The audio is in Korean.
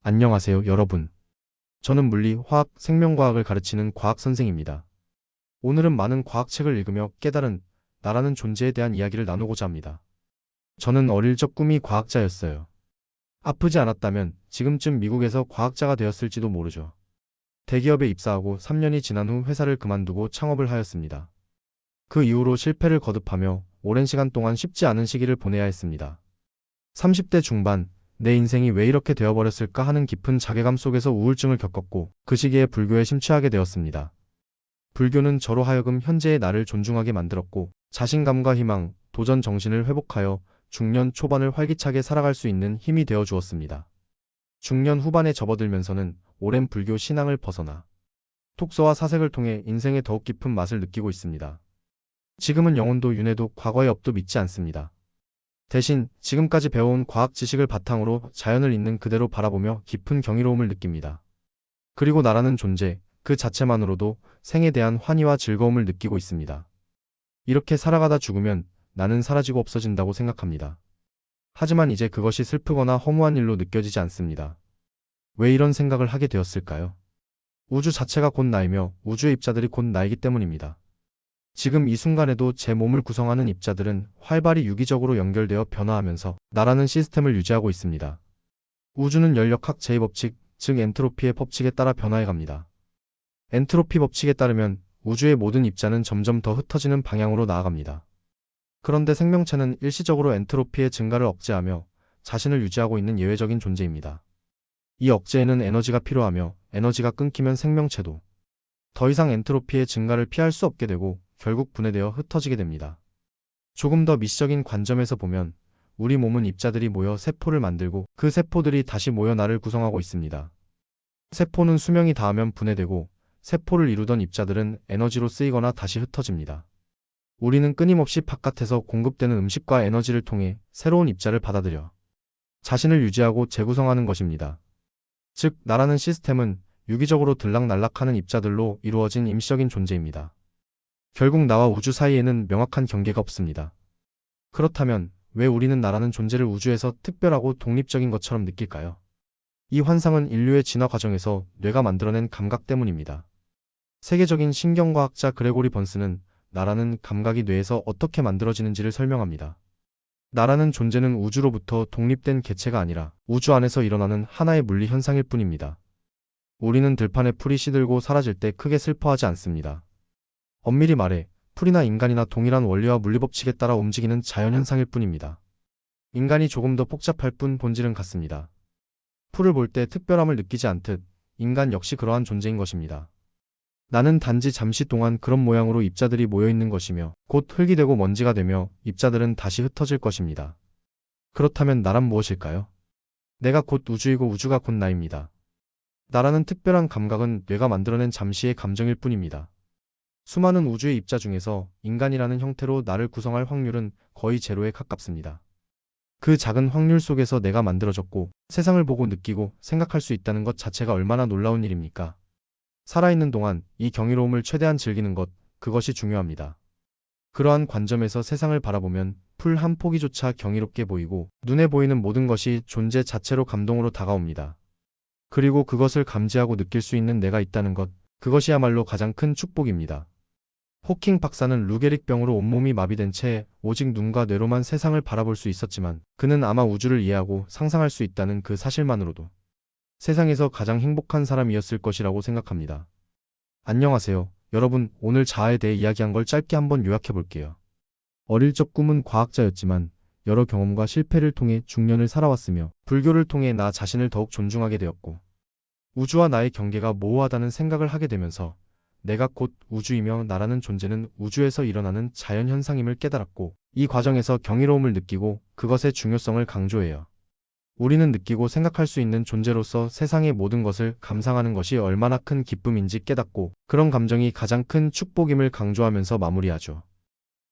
안녕하세요, 여러분. 저는 물리, 화학, 생명과학을 가르치는 과학 선생입니다. 오늘은 많은 과학책을 읽으며 깨달은 나라는 존재에 대한 이야기를 나누고자 합니다. 저는 어릴 적 꿈이 과학자였어요. 아프지 않았다면 지금쯤 미국에서 과학자가 되었을지도 모르죠. 대기업에 입사하고 3년이 지난 후 회사를 그만두고 창업을 하였습니다. 그 이후로 실패를 거듭하며 오랜 시간 동안 쉽지 않은 시기를 보내야 했습니다. 30대 중반, 내 인생이 왜 이렇게 되어버렸을까 하는 깊은 자괴감 속에서 우울증을 겪었고 그 시기에 불교에 심취하게 되었습니다. 불교는 저로 하여금 현재의 나를 존중하게 만들었고 자신감과 희망, 도전 정신을 회복하여 중년 초반을 활기차게 살아갈 수 있는 힘이 되어 주었습니다. 중년 후반에 접어들면서는 오랜 불교 신앙을 벗어나 독서와 사색을 통해 인생의 더욱 깊은 맛을 느끼고 있습니다. 지금은 영혼도 윤회도 과거의 업도 믿지 않습니다. 대신 지금까지 배워온 과학 지식을 바탕으로 자연을 있는 그대로 바라보며 깊은 경이로움을 느낍니다. 그리고 나라는 존재, 그 자체만으로도 생에 대한 환희와 즐거움을 느끼고 있습니다. 이렇게 살아가다 죽으면 나는 사라지고 없어진다고 생각합니다. 하지만 이제 그것이 슬프거나 허무한 일로 느껴지지 않습니다. 왜 이런 생각을 하게 되었을까요? 우주 자체가 곧 나이며 우주의 입자들이 곧 나이기 때문입니다. 지금 이 순간에도 제 몸을 구성하는 입자들은 활발히 유기적으로 연결되어 변화하면서 나라는 시스템을 유지하고 있습니다. 우주는 열역학 제2법칙, 즉 엔트로피의 법칙에 따라 변화해 갑니다. 엔트로피 법칙에 따르면 우주의 모든 입자는 점점 더 흩어지는 방향으로 나아갑니다. 그런데 생명체는 일시적으로 엔트로피의 증가를 억제하며 자신을 유지하고 있는 예외적인 존재입니다. 이 억제에는 에너지가 필요하며 에너지가 끊기면 생명체도 더 이상 엔트로피의 증가를 피할 수 없게 되고 결국 분해되어 흩어지게 됩니다. 조금 더 미시적인 관점에서 보면 우리 몸은 입자들이 모여 세포를 만들고 그 세포들이 다시 모여 나를 구성하고 있습니다. 세포는 수명이 닿으면 분해되고 세포를 이루던 입자들은 에너지로 쓰이거나 다시 흩어집니다. 우리는 끊임없이 바깥에서 공급되는 음식과 에너지를 통해 새로운 입자를 받아들여 자신을 유지하고 재구성하는 것입니다. 즉, 나라는 시스템은 유기적으로 들락날락하는 입자들로 이루어진 임시적인 존재입니다. 결국 나와 우주 사이에는 명확한 경계가 없습니다. 그렇다면 왜 우리는 나라는 존재를 우주에서 특별하고 독립적인 것처럼 느낄까요? 이 환상은 인류의 진화 과정에서 뇌가 만들어낸 감각 때문입니다. 세계적인 신경과학자 그레고리 번스는 나라는 감각이 뇌에서 어떻게 만들어지는지를 설명합니다. 나라는 존재는 우주로부터 독립된 개체가 아니라 우주 안에서 일어나는 하나의 물리 현상일 뿐입니다. 우리는 들판에 풀이 시들고 사라질 때 크게 슬퍼하지 않습니다. 엄밀히 말해 풀이나 인간이나 동일한 원리와 물리법칙에 따라 움직이는 자연현상일 뿐입니다. 인간이 조금 더 복잡할 뿐 본질은 같습니다. 풀을 볼 때 특별함을 느끼지 않듯 인간 역시 그러한 존재인 것입니다. 나는 단지 잠시 동안 그런 모양으로 입자들이 모여있는 것이며 곧 흙이 되고 먼지가 되며 입자들은 다시 흩어질 것입니다. 그렇다면 나란 무엇일까요? 내가 곧 우주이고 우주가 곧 나입니다. 나라는 특별한 감각은 뇌가 만들어낸 잠시의 감정일 뿐입니다. 수많은 우주의 입자 중에서 인간이라는 형태로 나를 구성할 확률은 거의 제로에 가깝습니다. 그 작은 확률 속에서 내가 만들어졌고 세상을 보고 느끼고 생각할 수 있다는 것 자체가 얼마나 놀라운 일입니까? 살아있는 동안 이 경이로움을 최대한 즐기는 것, 그것이 중요합니다. 그러한 관점에서 세상을 바라보면 풀 한 포기조차 경이롭게 보이고 눈에 보이는 모든 것이 존재 자체로 감동으로 다가옵니다. 그리고 그것을 감지하고 느낄 수 있는 내가 있다는 것, 그것이야말로 가장 큰 축복입니다. 호킹 박사는 루게릭 병으로 온몸이 마비된 채 오직 눈과 뇌로만 세상을 바라볼 수 있었지만 그는 아마 우주를 이해하고 상상할 수 있다는 그 사실만으로도 세상에서 가장 행복한 사람이었을 것이라고 생각합니다. 안녕하세요. 여러분, 오늘 자아에 대해 이야기한 걸 짧게 한번 요약해 볼게요. 어릴 적 꿈은 과학자였지만 여러 경험과 실패를 통해 중년을 살아왔으며 불교를 통해 나 자신을 더욱 존중하게 되었고 우주와 나의 경계가 모호하다는 생각을 하게 되면서 내가 곧 우주이며 나라는 존재는 우주에서 일어나는 자연현상임을 깨달았고 이 과정에서 경이로움을 느끼고 그것의 중요성을 강조해요. 우리는 느끼고 생각할 수 있는 존재로서 세상의 모든 것을 감상하는 것이 얼마나 큰 기쁨인지 깨닫고 그런 감정이 가장 큰 축복임을 강조하면서 마무리하죠.